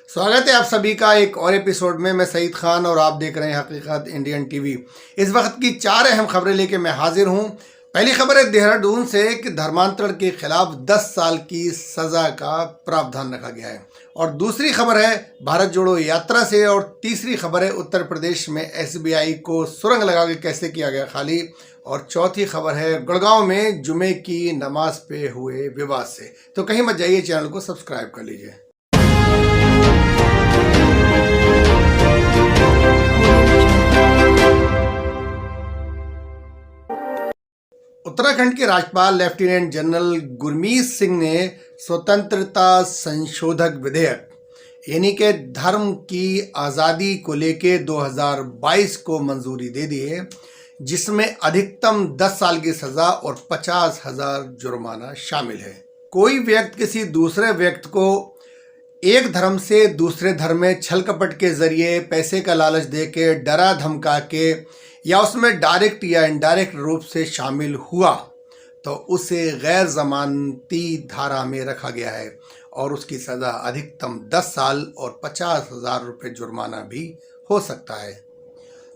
स्वागत है आप सभी का एक और एपिसोड में। मैं सईद खान और आप देख रहे हैं हकीकत इंडियन टीवी। इस वक्त की 4 अहम खबरें लेके मैं हाजिर हूं। पहली खबर है देहरादून से कि धर्मांतरण के खिलाफ 10 साल की सजा का प्रावधान रखा गया है। और दूसरी खबर है भारत जोड़ो यात्रा से। और तीसरी खबर है उत्तर प्रदेश में SBI को सुरंग लगा के कैसे किया गया खाली। और चौथी खबर है गुड़गांव में जुमे की नमाज पे हुए विवाद से। तो कहीं मत जाइए, चैनल को सब्सक्राइब कर लीजिए। उत्तराखंड के राज्यपाल लेफ्टिनेंट जनरल गुरमीत सिंह ने स्वतंत्रता संशोधक विधेयक यानी कि धर्म की आज़ादी को लेके 2022 को मंजूरी दे दी है, जिसमें अधिकतम 10 साल की सजा और 50,000 जुर्माना शामिल है। कोई व्यक्ति किसी दूसरे व्यक्ति को एक धर्म से दूसरे धर्म में छल कपट के जरिए पैसे का लालच देके डरा धमका के या उसमें डायरेक्ट या इनडायरेक्ट रूप से शामिल हुआ तो उसे गैर जमानती धारा में रखा गया है और उसकी सज़ा अधिकतम 10 साल और 50,000 रुपये जुर्माना भी हो सकता है।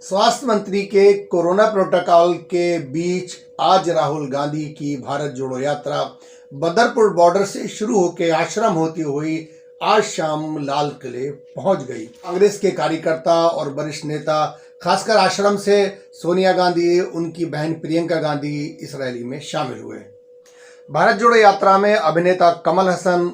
स्वास्थ्य मंत्री के कोरोना प्रोटोकॉल के बीच आज राहुल गांधी की भारत जोड़ो यात्रा बदरपुर बॉर्डर से शुरू होकर आश्रम होती हुई आज शाम लाल किले पहुंच गई। कांग्रेस के कार्यकर्ता और वरिष्ठ नेता खासकर आश्रम से सोनिया गांधी, उनकी बहन प्रियंका गांधी इस रैली में शामिल हुए। भारत जोड़ो यात्रा में अभिनेता कमल हसन,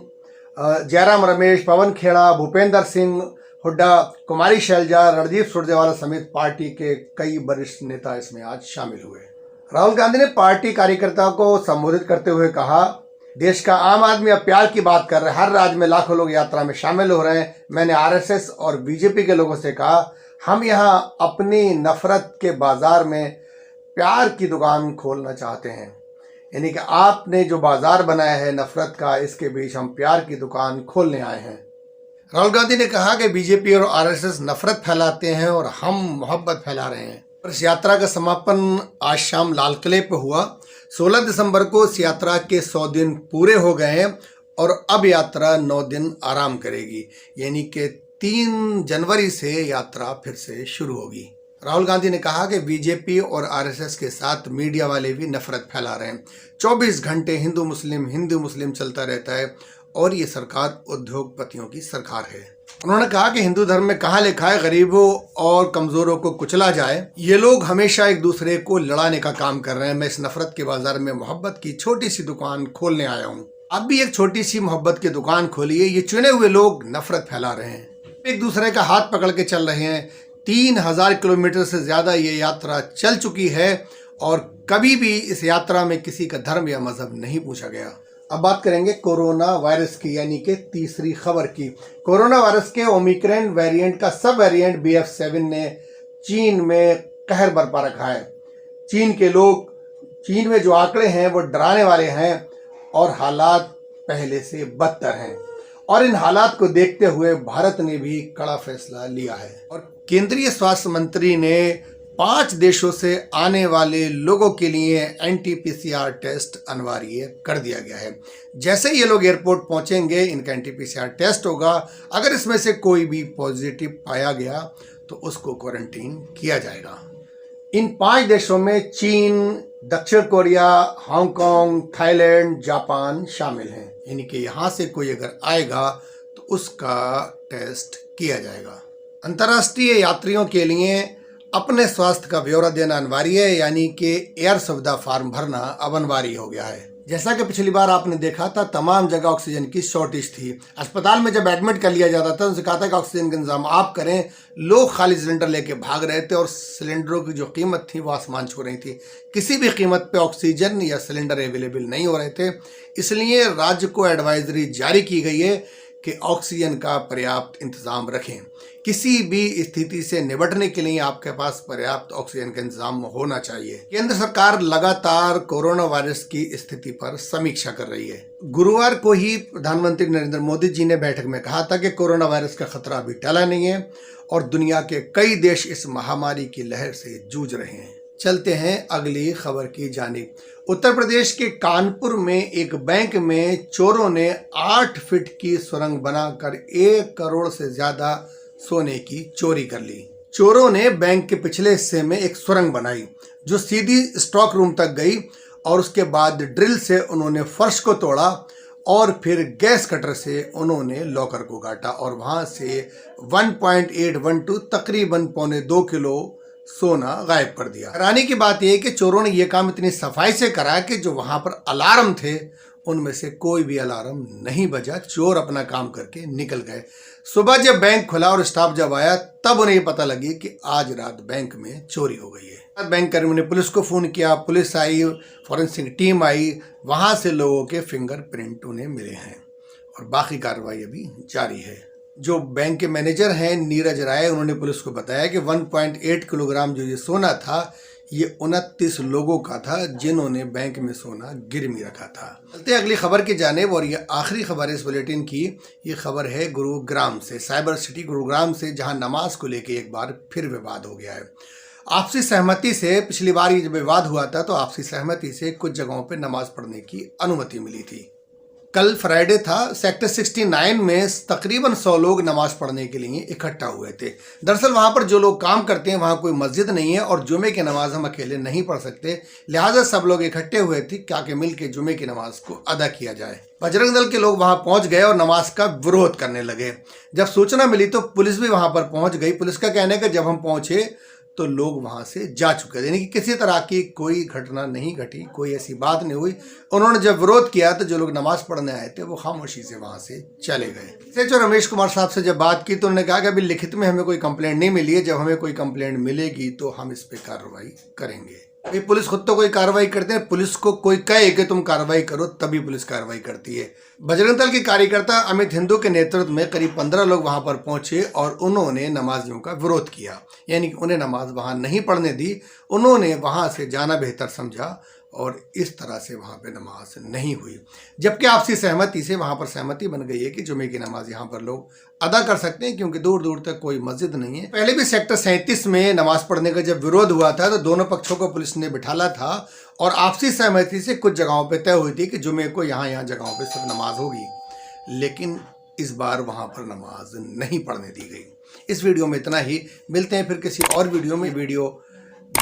जयराम रमेश, पवन खेड़ा, भूपेंद्र सिंह हुड्डा, कुमारी शैलजा, रणदीप सुरजेवाला समेत पार्टी के कई वरिष्ठ नेता इसमें आज शामिल हुए। राहुल गांधी ने पार्टी कार्यकर्ताओं को संबोधित करते हुए कहा, देश का आम आदमी अब प्यार की बात कर रहा है। हर राज्य में लाखों लोग यात्रा में शामिल हो रहे हैं। मैंने RSS और BJP के लोगों से कहा, हम यहाँ अपनी नफरत के बाजार में प्यार की दुकान खोलना चाहते हैं। यानी कि आपने जो बाजार बनाया है नफरत का, इसके बीच हम प्यार की दुकान खोलने आए हैं। राहुल गांधी ने कहा कि BJP और RSS नफरत फैलाते हैं और हम मोहब्बत फैला रहे हैं। इस यात्रा का समापन आज शाम लाल किले पर हुआ। 16 दिसंबर को इस यात्रा के 100 दिन पूरे हो गए हैं और अब यात्रा 9 दिन आराम करेगी, यानी कि 3 जनवरी से यात्रा फिर से शुरू होगी। राहुल गांधी ने कहा कि BJP और RSS के साथ मीडिया वाले भी नफरत फैला रहे हैं। 24 घंटे हिंदू मुस्लिम चलता रहता है और ये सरकार उद्योगपतियों की सरकार है। उन्होंने कहा कि हिंदू धर्म में कहाँ लिखा है गरीबों और कमजोरों को कुचला जाए। ये लोग हमेशा एक दूसरे को लड़ाने का काम कर रहे हैं। मैं इस नफरत के बाजार में मोहब्बत की छोटी सी दुकान खोलने आया हूँ। अब भी एक छोटी सी मोहब्बत की दुकान खोलिए। ये चुने हुए लोग नफरत फैला रहे हैं, एक दूसरे का हाथ पकड़ के चल रहे हैं। 3000 किलोमीटर से ज्यादा ये यात्रा चल चुकी है और कभी भी इस यात्रा में किसी का धर्म या मजहब नहीं पूछा गया। अब बात करेंगे कोरोना वायरस की, यानी कि तीसरी खबर की। कोरोना वायरस के ओमिक्रॉन वेरिएंट का सब वेरिएंट BF7 ने चीन में कहर बरपा रखा है। चीन में जो आंकड़े हैं वो डराने वाले हैं और हालात पहले से बदतर हैं। और इन हालात को देखते हुए भारत ने भी कड़ा फैसला लिया है और केंद्रीय स्वास्थ्य मंत्री ने 5 देशों से आने वाले लोगों के लिए NT-PCR टेस्ट अनिवार्य कर दिया गया है। जैसे ये लोग एयरपोर्ट पहुंचेंगे, इनका NT-PCR टेस्ट होगा। अगर इसमें से कोई भी पॉजिटिव पाया गया तो उसको क्वारंटीन किया जाएगा। इन 5 देशों में चीन, दक्षिण कोरिया, हांगकांग, थाईलैंड, जापान शामिल हैं। यानी कि यहाँ से कोई अगर आएगा तो उसका टेस्ट किया जाएगा। अंतर्राष्ट्रीय यात्रियों के लिए अपने स्वास्थ्य का ब्यौरा देना अनिवार्य है, यानी कि एयर सुविधा फॉर्म भरना अब अनिवार्य हो गया है। जैसा कि पिछली बार आपने देखा था, तमाम जगह ऑक्सीजन की शॉर्टेज थी। अस्पताल में जब एडमिट कर लिया जाता था उनसे कहा था कि ऑक्सीजन का इंतजाम आप करें। लोग खाली सिलेंडर लेके भाग रहे थे और सिलेंडरों की जो कीमत थी वो आसमान छू रही थी। किसी भी कीमत पे ऑक्सीजन या सिलेंडर अवेलेबल नहीं हो रहे थे। इसलिए राज्य को एडवाइजरी जारी की गई है कि ऑक्सीजन का पर्याप्त इंतजाम रखें। किसी भी स्थिति से निपटने के लिए आपके पास पर्याप्त ऑक्सीजन का इंतजाम होना चाहिए। केंद्र सरकार लगातार कोरोना वायरस की स्थिति पर समीक्षा कर रही है। गुरुवार को ही प्रधानमंत्री नरेंद्र मोदी जी ने बैठक में कहा था कि कोरोना वायरस का खतरा अभी टला नहीं है और दुनिया के कई देश इस महामारी की लहर से जूझ रहे हैं। चलते हैं अगली खबर की जानिब। उत्तर प्रदेश के कानपुर में एक बैंक में चोरों ने 8 फीट की सुरंग बनाकर 1 करोड़ से ज्यादा सोने की चोरी कर ली। चोरों ने बैंक के पिछले हिस्से में एक सुरंग बनाई जो सीधी स्टॉक रूम तक गई और उसके बाद ड्रिल से उन्होंने फर्श को तोड़ा और फिर गैस कटर से उन्होंने लॉकर को काटा और वहां से 1.812 तकरीबन 1.25 किलो सोना गायब कर दिया। हैरानी की बात यह कि चोरों ने यह काम इतनी सफाई से करा कि जो वहां पर अलार्म थे उनमें से कोई भी अलार्म नहीं बजा। चोर अपना काम करके निकल गए। सुबह जब बैंक खुला और स्टाफ जब आया तब उन्हें पता लगी कि आज रात बैंक में चोरी हो गई है। बैंक कर्मियों ने पुलिस को फोन किया, पुलिस आई, फॉरेंसिक टीम आई, वहां से लोगों के फिंगरप्रिंट उन्हें मिले हैं और बाकी कार्रवाई अभी जारी है। जो बैंक के मैनेजर हैं नीरज राय, उन्होंने पुलिस को बताया कि 1.8 किलोग्राम जो ये सोना था ये 29 लोगों का था जिन्होंने बैंक में सोना गिरवी रखा था। चलते अगली खबर की जानिब और ये आखिरी खबर है इस बुलेटिन की। ये खबर है गुरुग्राम से, साइबर सिटी गुरुग्राम से, जहां नमाज को लेकर एक बार फिर विवाद हो गया है। आपसी सहमति से पिछली बार ये जब विवाद हुआ था तो आपसी सहमति से कुछ जगहों पर नमाज पढ़ने की अनुमति मिली थी। कल फ्राइडे था, सेक्टर 69 में तकरीबन 100 लोग नमाज पढ़ने के लिए इकट्ठा हुए थे। दरअसल वहां पर जो लोग काम करते हैं वहां कोई मस्जिद नहीं है और जुमे की नमाज हम अकेले नहीं पढ़ सकते, लिहाजा सब लोग इकट्ठे हुए थे ताकि मिल के जुमे की नमाज को अदा किया जाए। बजरंग दल के लोग वहां पहुंच गए और नमाज का विरोध करने लगे। जब सूचना मिली तो पुलिस भी वहां पर पहुंच गई। पुलिस का कहना है कि जब हम पहुंचे तो लोग वहां से जा चुके थे, यानी कि किसी तरह की कोई घटना नहीं घटी, कोई ऐसी बात नहीं हुई। उन्होंने जब विरोध किया तो जो लोग नमाज पढ़ने आए थे वो खामोशी से वहां से चले गए। SHO रमेश कुमार साहब से जब बात की तो उन्होंने कहा कि अभी लिखित में हमें कोई कंप्लेंट नहीं मिली है, जब हमें कोई कंप्लेंट मिलेगी तो हम इस पर कार्रवाई करेंगे। भाई पुलिस खुद तो कोई कार्रवाई करते हैं, पुलिस को कोई कहे कि तुम कार्रवाई करो तभी पुलिस कार्रवाई करती है। बजरंग दल के कार्यकर्ता अमित हिंदू के नेतृत्व में करीब 15 लोग वहां पर पहुंचे और उन्होंने नमाजियों का विरोध किया, यानी कि उन्हें नमाज वहां नहीं पढ़ने दी। उन्होंने वहां से जाना बेहतर समझा और इस तरह से वहां पे नमाज नहीं हुई, जबकि आपसी सहमति से वहां पर सहमति बन गई है कि जुमे की नमाज यहाँ पर लोग अदा कर सकते हैं क्योंकि दूर दूर तक कोई मस्जिद नहीं है। पहले भी सेक्टर 37 में नमाज पढ़ने का जब विरोध हुआ था तो दोनों पक्षों को पुलिस ने बिठाला था और आपसी सहमति से कुछ जगहों पर तय हुई थी कि जुमे को यहाँ जगहों पर सिर्फ नमाज होगी, लेकिन इस बार वहां पर नमाज नहीं पढ़ने दी गई। इस वीडियो में इतना ही, मिलते हैं फिर किसी और वीडियो में। वीडियो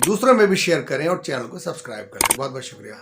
दूसरों में भी शेयर करें और चैनल को सब्सक्राइब करें। बहुत बहुत शुक्रिया।